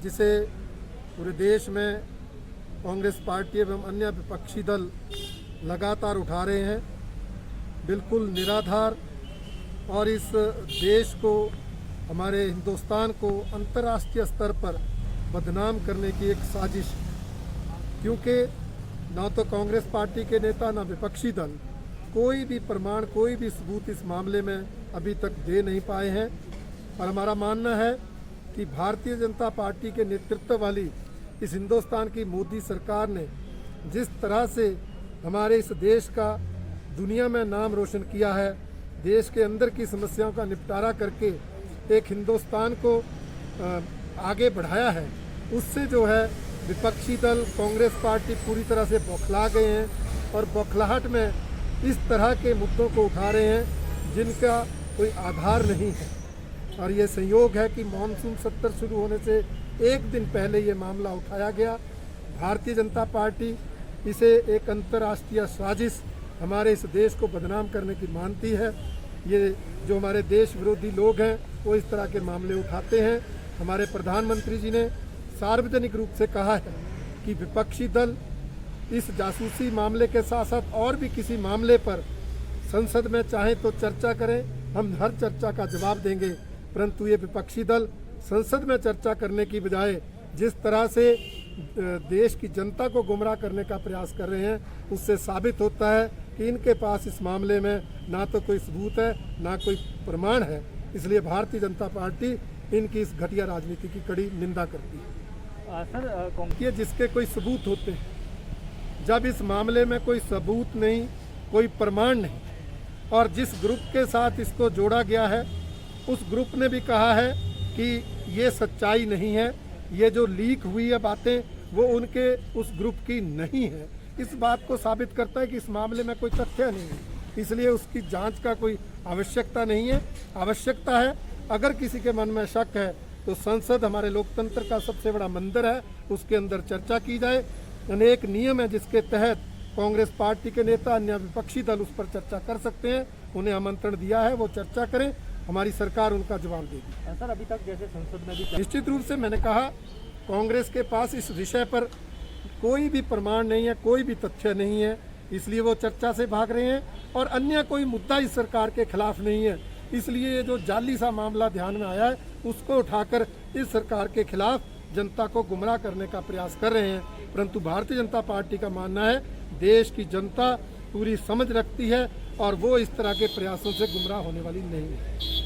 जिसे पूरे देश में कांग्रेस पार्टी एवं अन्य विपक्षी दल लगातार उठा रहे हैं, बिल्कुल निराधार और इस देश को, हमारे हिंदुस्तान को अंतर्राष्ट्रीय स्तर पर बदनाम करने की एक साजिश। क्योंकि ना तो कांग्रेस पार्टी के नेता ना विपक्षी दल कोई भी प्रमाण, कोई भी सबूत इस मामले में अभी तक दे नहीं पाए हैं। और हमारा मानना है कि भारतीय जनता पार्टी के नेतृत्व वाली इस हिंदुस्तान की मोदी सरकार ने जिस तरह से हमारे इस देश का दुनिया में नाम रोशन किया है, देश के अंदर की समस्याओं का निपटारा करके एक हिंदुस्तान को आगे बढ़ाया है, उससे जो है विपक्षी दल कांग्रेस पार्टी पूरी तरह से बौखला गए हैं और बौखलाहट में इस तरह के मुद्दों को उठा रहे हैं जिनका कोई आधार नहीं है। और ये संयोग है कि मानसून सत्र शुरू होने से एक दिन पहले ये मामला उठाया गया। भारतीय जनता पार्टी इसे एक अंतर्राष्ट्रीय साजिश, हमारे इस देश को बदनाम करने की मानती है। ये जो हमारे देश विरोधी लोग हैं वो इस तरह के मामले उठाते हैं। हमारे प्रधानमंत्री जी ने सार्वजनिक रूप से कहा है कि विपक्षी दल इस जासूसी मामले के साथ साथ और भी किसी मामले पर संसद में चाहे तो चर्चा करें, हम हर चर्चा का जवाब देंगे। परंतु ये विपक्षी दल संसद में चर्चा करने की बजाय जिस तरह से देश की जनता को गुमराह करने का प्रयास कर रहे हैं, उससे साबित होता है कि इनके पास इस मामले में ना तो कोई सबूत है ना कोई प्रमाण है। इसलिए भारतीय जनता पार्टी इनकी इस घटिया राजनीति की कड़ी निंदा करती है। सर, जिसके कोई सबूत होते हैं, जब इस मामले में कोई सबूत नहीं, कोई प्रमाण नहीं, और जिस ग्रुप के साथ इसको जोड़ा गया है उस ग्रुप ने भी कहा है कि ये सच्चाई नहीं है, ये जो लीक हुई है बातें वो उनके उस ग्रुप की नहीं है, इस बात को साबित करता है कि इस मामले में कोई तथ्य नहीं है। इसलिए उसकी जांच का कोई आवश्यकता नहीं है। आवश्यकता है, अगर किसी के मन में शक है तो संसद हमारे लोकतंत्र का सबसे बड़ा मंदिर है, उसके अंदर चर्चा की जाए। अनेक नियम है जिसके तहत कांग्रेस पार्टी के नेता, अन्य विपक्षी दल उस पर चर्चा कर सकते हैं। उन्हें आमंत्रण दिया है, वो चर्चा करें, हमारी सरकार उनका जवाब देगी। सर, अभी तक जैसे संसद में भी निश्चित रूप से मैंने कहा कांग्रेस के पास इस विषय पर कोई भी प्रमाण नहीं है, कोई भी तथ्य नहीं है, इसलिए वो चर्चा से भाग रहे हैं। और अन्य कोई मुद्दा इस सरकार के खिलाफ नहीं है, इसलिए ये जो जाली सा मामला ध्यान में आया है उसको उठाकर इस सरकार के खिलाफ जनता को गुमराह करने का प्रयास कर रहे हैं। परंतु भारतीय जनता पार्टी का मानना है देश की जनता पूरी समझ रखती है और वो इस तरह के प्रयासों से गुमराह होने वाली नहीं है।